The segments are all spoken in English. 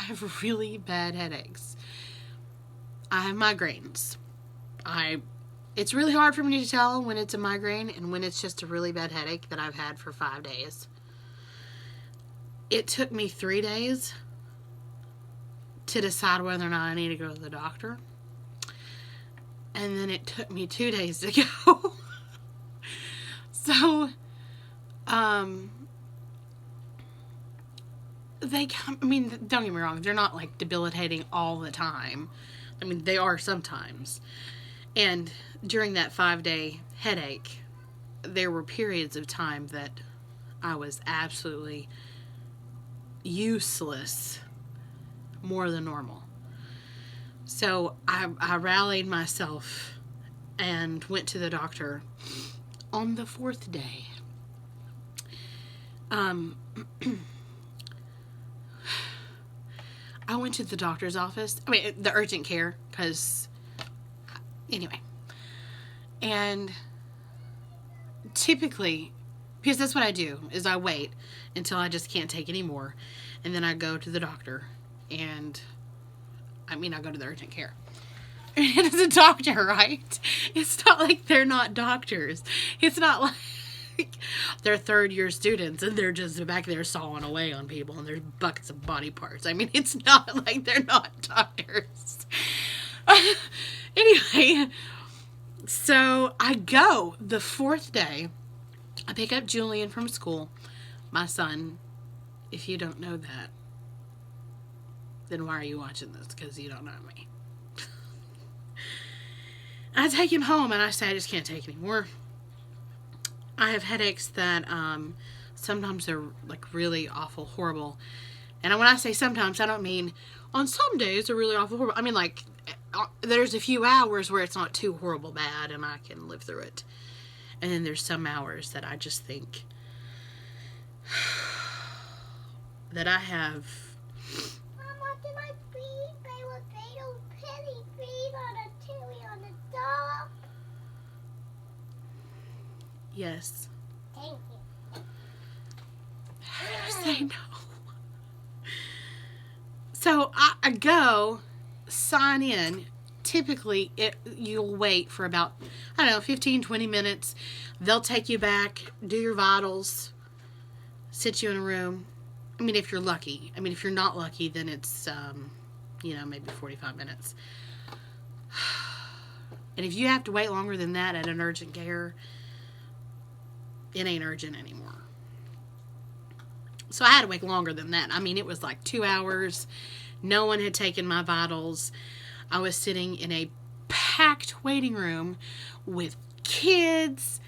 I have really bad headaches. I have migraines. It's really hard for me to tell when it's a migraine and when it's just a really bad headache that I've had for 5 days. It took me 3 days to decide whether or not I need to go to the doctor. And then it took me 2 days to go. So, they come, I mean, don't get me wrong, they're not like debilitating all the time. I mean, they are sometimes. And during that 5-day headache, there were periods of time that I was absolutely useless more than normal. So I rallied myself and went to the doctor on the 4th day. I went to the doctor's office. I mean, the urgent care, because, anyway. And typically, because that's what I do, is I wait until I just can't take any more. And then I go to the doctor. And, I go to the urgent care. It is a doctor, right? It's not like they're not doctors. It's not like they're 3rd-year students and they're just back there sawing away on people and there's buckets of body parts. I mean, it's not like they're not doctors. Anyway, so I go the 4th day. I pick up Julian from school, my son. If you don't know that, then why are you watching this? Because you don't know me. I take him home and I say I just can't take anymore. I have headaches that sometimes they're like really awful, horrible. And when I say sometimes, I don't mean on some days they're really awful, horrible. I mean like there's a few hours where it's not too horrible bad and I can live through it. And then there's some hours that I just think that I have. Mama, did I breathe? They were little penny feet on a chili on the top. Yes. Thank you. Say no. So I go sign in. Typically, you'll wait for about, 15, 20 minutes. They'll take you back, do your vitals, sit you in a room. I mean, if you're lucky. I mean, if you're not lucky, then it's, maybe 45 minutes. And if you have to wait longer than that at an urgent care, it ain't urgent anymore. So I had to wait longer than that. I mean, it was like 2 hours. No one had taken my vitals. I was sitting in a packed waiting room with kids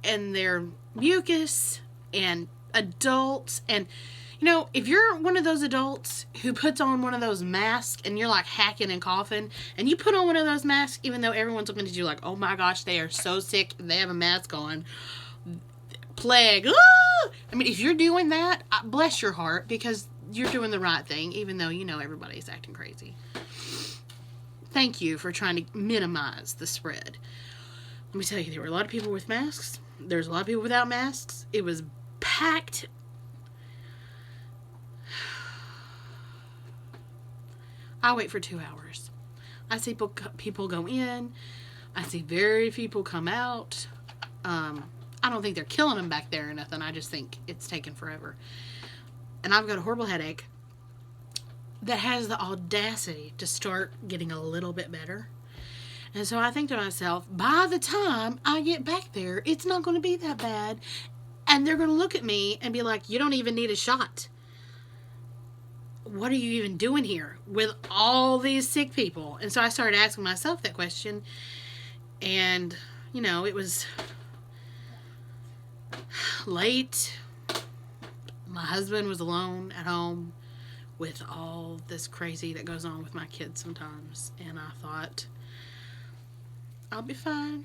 and their mucus and adults. And, if you're one of those adults who puts on one of those masks and you're like hacking and coughing and you put on one of those masks even though everyone's looking at you like, oh my gosh, they are so sick, they have a mask on. Plague. Ah! I mean, if you're doing that, bless your heart, because you're doing the right thing, even though everybody's acting crazy. Thank you for trying to minimize the spread. Let me tell you, there were a lot of people with masks. There's a lot of people without masks. It was packed. I wait for 2 hours. I see people go in. I see very few people come out. I don't think they're killing them back there or nothing. I just think it's taken forever. And I've got a horrible headache that has the audacity to start getting a little bit better. And so I think to myself, by the time I get back there, it's not going to be that bad. And they're going to look at me and be like, you don't even need a shot. What are you even doing here with all these sick people? And so I started asking myself that question. And, it was late. My husband was alone at home with all this crazy that goes on with my kids sometimes. And I thought, I'll be fine.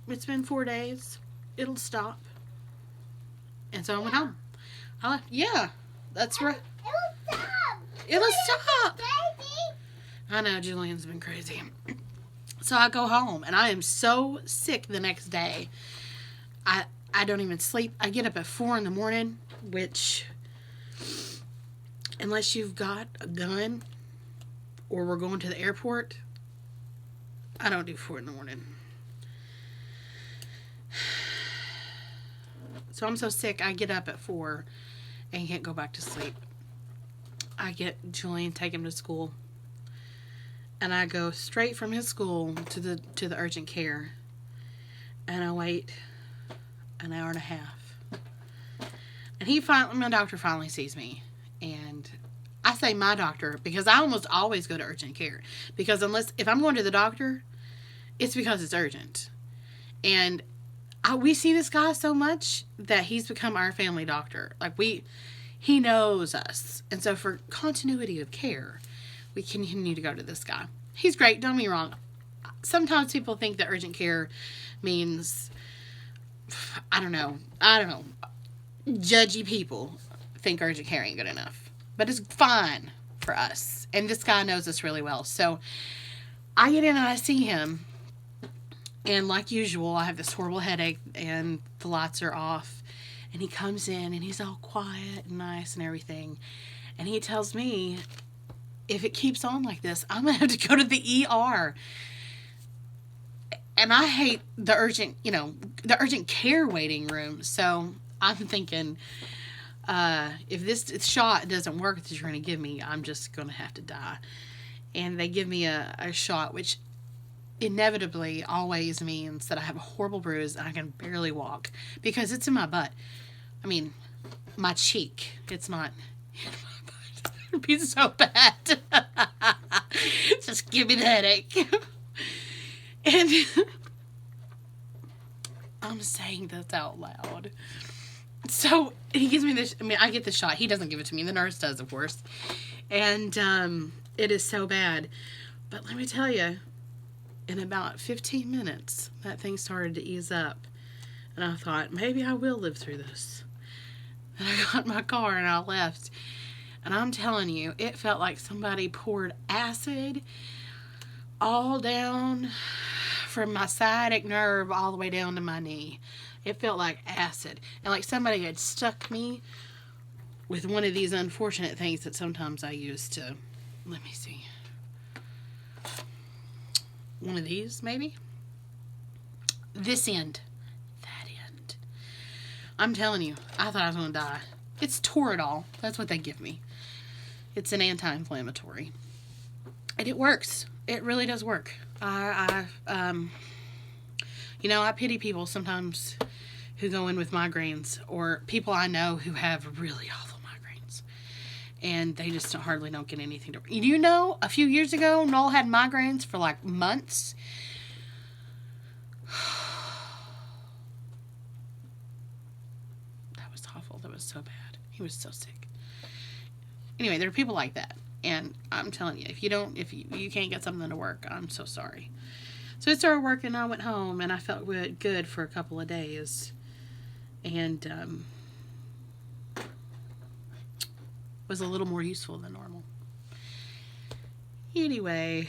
It's been 4 days. It'll stop. And so I went home. I left. Yeah, that's right. It'll stop. It'll stop. Baby. I know, Julian's been crazy. So I go home, and I am so sick the next day. I don't even sleep. I get up at 4 in the morning, which unless you've got a gun or we're going to the airport, I don't do 4 in the morning. So I'm so sick, I get up at 4 and can't go back to sleep. I get Julian, take him to school, and I go straight from his school to the urgent care, and I wait an hour and a half. And my doctor finally sees me, and I say my doctor because I almost always go to urgent care, because if I'm going to the doctor, it's because it's urgent. And we see this guy so much that he's become our family doctor. Like, he knows us. And so for continuity of care, we continue to go to this guy. He's great, don't get me wrong. Sometimes people think that urgent care means, I don't know. Judgy people think urgent care ain't good enough. But it's fine for us. And this guy knows us really well. So I get in and I see him. And like usual, I have this horrible headache and the lights are off. And he comes in and he's all quiet and nice and everything. And he tells me, if it keeps on like this, I'm going to have to go to the ER. And I hate the urgent care waiting room. So I'm thinking, if this shot doesn't work that you're going to give me, I'm just going to have to die. And they give me a shot, which inevitably always means that I have a horrible bruise and I can barely walk because it's in my butt. I mean, my cheek. It's not in my butt. It would be so bad. Just give me the headache. And I'm saying this out loud. So he gives me this. I mean, I get the shot. He doesn't give it to me. The nurse does, of course. And it is so bad. But let me tell you, in about 15 minutes, that thing started to ease up. And I thought, maybe I will live through this. And I got in my car and I left. And I'm telling you, it felt like somebody poured acid all down from my sciatic nerve all the way down to my knee. It felt like acid. And like somebody had stuck me with one of these unfortunate things that sometimes I use to, let me see. One of these, maybe? This end. That end. I'm telling you, I thought I was going to die. It's Toradol. That's what they give me. It's an anti-inflammatory. And it works. It really does work. I pity people sometimes who go in with migraines, or people I know who have really awful migraines. And they just hardly don't get anything to... You know, a few years ago, Noel had migraines for like months. That was awful. That was so bad. He was so sick. Anyway, there are people like that. And I'm telling you, if you can't get something to work, I'm so sorry. So it started working. I went home and I felt good for a couple of days. And was a little more useful than normal. Anyway,